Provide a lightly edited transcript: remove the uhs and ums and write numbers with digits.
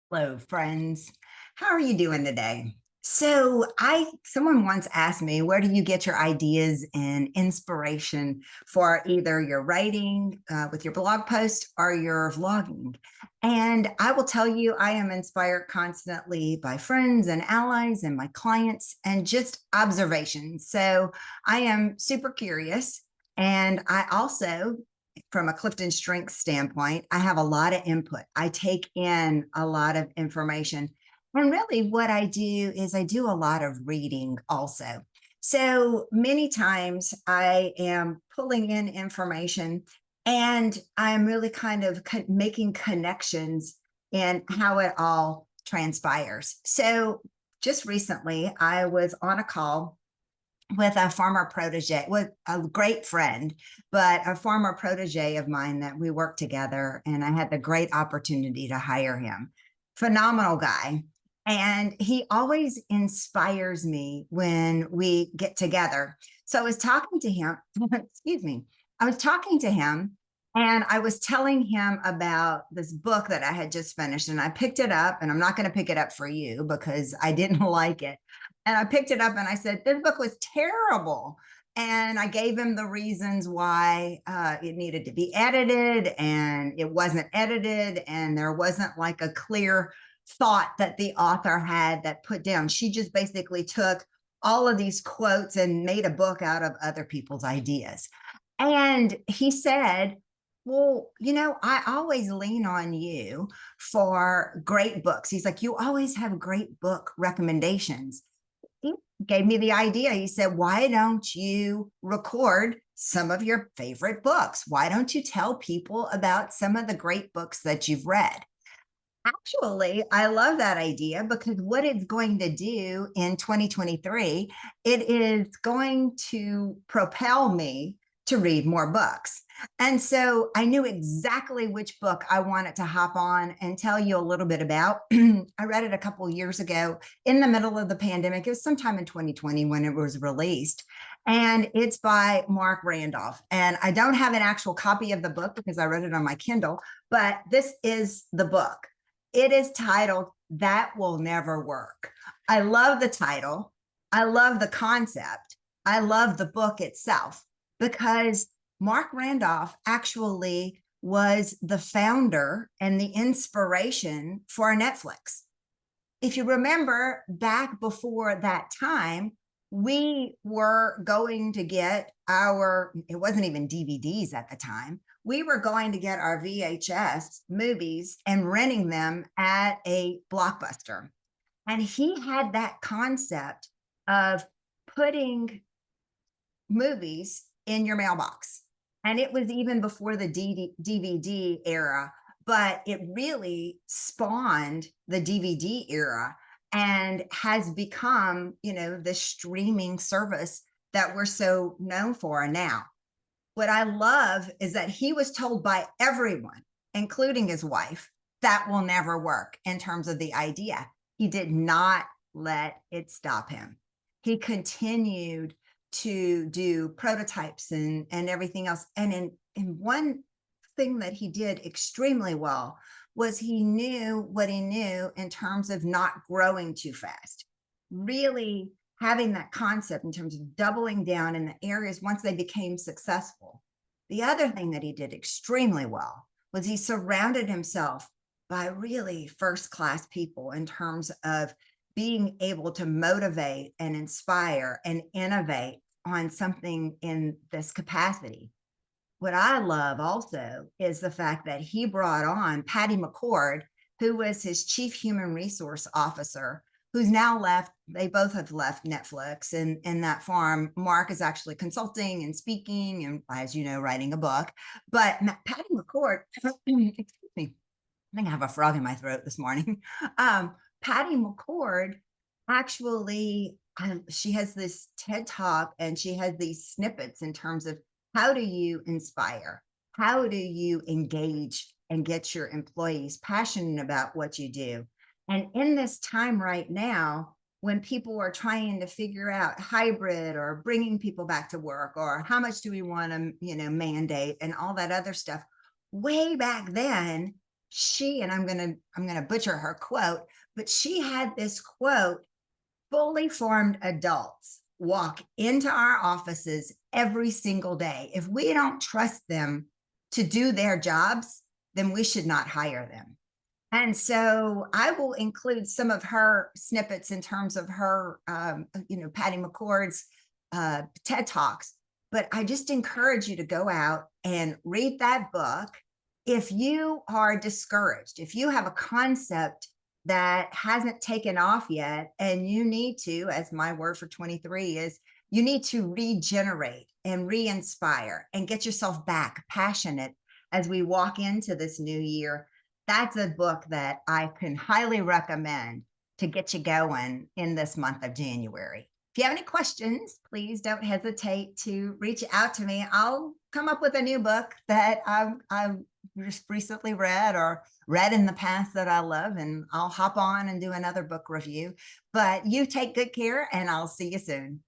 Hello, friends. How are you doing today? Someone once asked me, where do you get your ideas and inspiration for either your writing with your blog post or your vlogging? And I will tell you, I am inspired constantly by friends and allies and my clients and just observations. So I am super curious. And I also, from a Clifton Strengths standpoint, I have a lot of input. I take in a lot of information. And really, what I do is I do a lot of reading also. So many times I am pulling in information and I'm really kind of making connections in how it all transpires. So just recently, I was on a call with a former protege, with a great friend, but a former protege of mine that we worked together. And I had the great opportunity to hire him. Phenomenal guy. And he always inspires me when we get together. So I was talking to him, excuse me, I was talking to him and I was telling him about this book that I had just finished. And I picked it up, and I'm not going to pick it up for you because I didn't like it. And I picked it up and I said, this book was terrible. And I gave him the reasons why it needed to be edited and it wasn't edited. And there wasn't like a clear thought that the author had that put down. She just basically took all of these quotes and made a book out of other people's ideas. And he said, well, I always lean on you for great books. He's like, you always have great book recommendations. He gave me the idea. He said, why don't you record some of your favorite books? Why don't you tell people about some of the great books that you've read? Actually, I love that idea because what it's going to do in 2023, it is going to propel me to read more books. And so I knew exactly which book I wanted to hop on and tell you a little bit about. I read it a couple of years ago in the middle of the pandemic. It was sometime in 2020 when it was released. And it's by Marc Randolph. And I don't have an actual copy of the book because I read it on my Kindle, but this is the book. It is titled That Will Never Work. I love the title. I love the concept. I love the book itself because Marc Randolph actually was the founder and the inspiration for Netflix. If you remember back before that time, we were going to get it wasn't even DVDs at the time. We were going to get our VHS movies and renting them at a Blockbuster. And he had that concept of putting movies in your mailbox. And it was even before the DVD era, but it really spawned the DVD era and has become, the streaming service that we're so known for now. What I love is that he was told by everyone, including his wife, that will never work in terms of the idea. He did not let it stop him. He continued to do prototypes and everything else. And in one thing that he did extremely well was he knew what he knew in terms of not growing too fast. Really having that concept in terms of doubling down in the areas once they became successful. The other thing that he did extremely well was he surrounded himself by really first-class people in terms of being able to motivate and inspire and innovate on something in this capacity. What I love also is the fact that he brought on Patty McCord, who was his chief human resource officer, who's now left. They both have left Netflix in that form. Mark is actually consulting and speaking and, as you know, writing a book. But Patty McCord, excuse me, I think I have a frog in my throat this morning. Patty McCord actually, she has this TED talk and she has these snippets in terms of how do you inspire? How do you engage and get your employees passionate about what you do? And in this time right now, when people were trying to figure out hybrid or bringing people back to work, or how much do we want to, mandate and all that other stuff. Way back then, she, and I'm going to butcher her quote, but she had this quote: fully formed adults walk into our offices every single day. If we don't trust them to do their jobs, then we should not hire them. And so I will include some of her snippets in terms of her, Patty McCord's TED Talks. But I just encourage you to go out and read that book. If you are discouraged, if you have a concept that hasn't taken off yet, and you need to, as my word for 23 is, you need to regenerate and re inspire and get yourself back passionate as we walk into this new year. That's a book that I can highly recommend to get you going in this month of January. If you have any questions, please don't hesitate to reach out to me. I'll come up with a new book that I've just recently read or read in the past that I love, and I'll hop on and do another book review. But you take good care, and I'll see you soon.